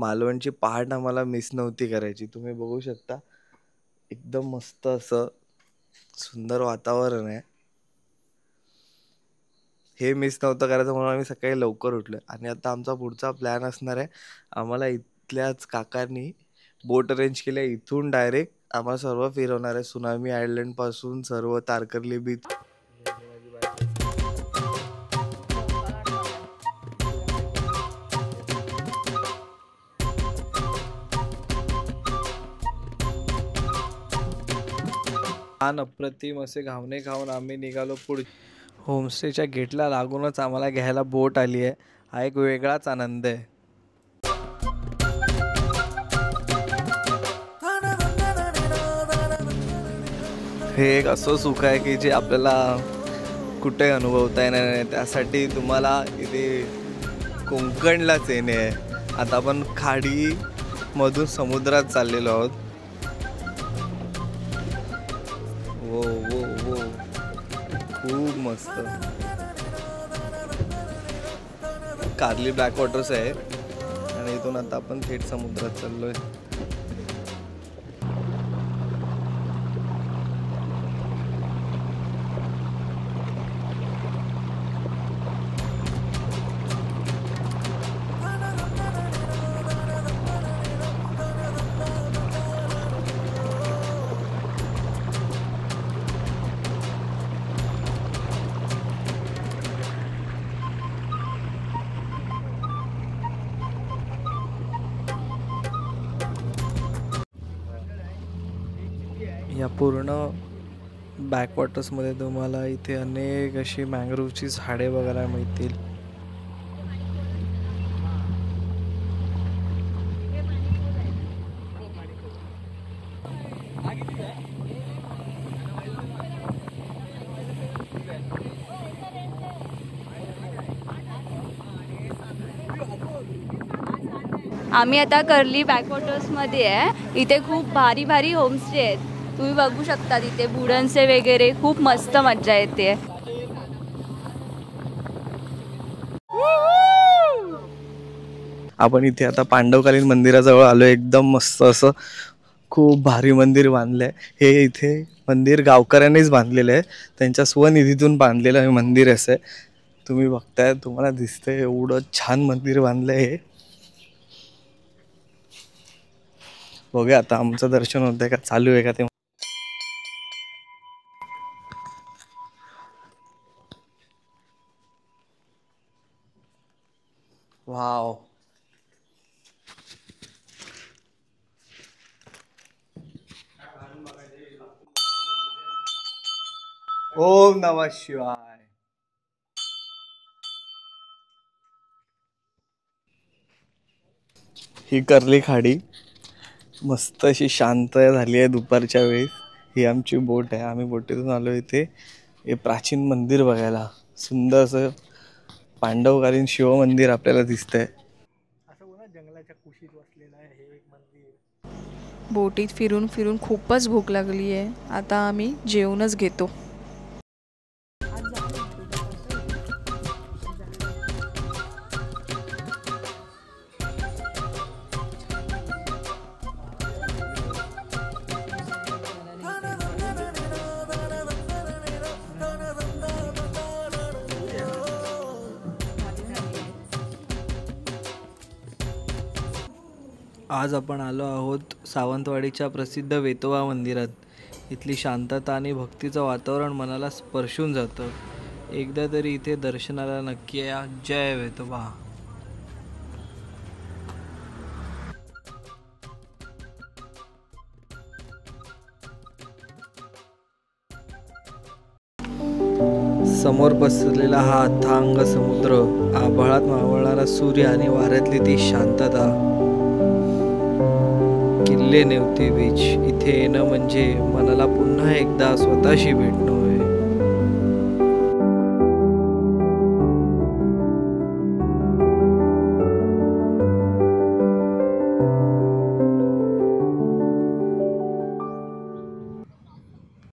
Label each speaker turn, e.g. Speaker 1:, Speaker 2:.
Speaker 1: मालवणची पहाट आम्हाला मिस नव्हती करायची. तुम्ही बघू शकता एकदम मस्त असं सुंदर वातावरण आहे. हे मिस नव्हतं करायचं म्हणून आम्ही सकाळी लवकर उठलो. आणि आता आमचा पुढचा प्लॅन असणार आहे, आम्हाला इथल्याच काकांनी बोट अरेंज केल्या, इथून डायरेक्ट आम्हाला सर्व फिरवणार आहे. सुनामी आयलंड पासून सर्व तारकर्ली बीच. छान अप्रतिम असे घावणे खाऊन आम्ही निघालो पुढे. होमस्टेच्या गेटला लागूनच आम्हाला घ्यायला बोट आली आहे. हा एक वेगळाच आनंद आहे. हे एक असं सुख आहे की जे आपल्याला कुठे अनुभवता येणार नाही. त्यासाठी तुम्हाला इथे कोकणलाच येणे आहे. आता आपण खाडी मधून समुद्रात चाललेलो आहोत. वो वो वो खूप मस्त. कार्ली बॅकवॉटर्स आहे आणि इथून आता आपण थेट समुद्रात चाललोय. या पूर्ण बॅकवॉटर्समध्ये तुम्हाला इथे अनेक अशी मँग्रोवची झाडे बघायला मिळतील.
Speaker 2: आम्ही आता कर्ली बॅकवॉटर्समध्ये आहे. इथे खूप भारी भारी होमस्टे आहेत. तुम्ही बघू शकता तिथे बुडांचे वगैरे खूप मस्त मज्जा येते.
Speaker 1: आपण इथे आता पांडवकालीन मंदिराजवळ आलो. एकदम मस्त असं खूप भारी मंदिर बांधलंय. हे इथे मंदिर गावकऱ्यांनीच बांधलेलं आहे. त्यांच्या स्वनिधीतून बांधलेलं हे मंदिर असं आहे. तुम्ही बघताय, तुम्हाला दिसतंय एवढं छान मंदिर बांधलंय हे. बघूया आता आमचं दर्शन होतंय का, चालू आहे का ते. वाव. ओम नमः शिवाय. ही कर्ली खाडी मस्त अशी शांत झाली आहे दुपारच्या वेळेस. ही आमची बोट आहे. आम्ही बोटीतून आलो इथे हे प्राचीन मंदिर बघायला. सुंदर असं पांडवकालीन शिवमंदिर आपल्याला दिसतंय. जंगलाच्या कुशीत वसलेलं आहे हे एक मंदिर.
Speaker 3: बोटीत फिरून फिरून खूपच भूक लागली आहे. आता आम्ही जेवणच घेतो.
Speaker 1: आज आपण आलो आहोत सावंतवाडीच्या प्रसिद्ध वेतोबा मंदिरात. इथली शांतता आणि भक्तीचं वातावरण मनाला स्पर्शून जातं. एकदा तरी इथे दर्शनाला नक्की या. जय वेतोबा. समोर पसरलेला हा अथांग समुद्र, आभाळात मावळणारा सूर्य आणि वाऱ्यातली ती शांतता. किल्ले नेवते बीच. इथे येणं म्हणजे मनाला पुन्हा एकदा स्वतःशी भेटणं.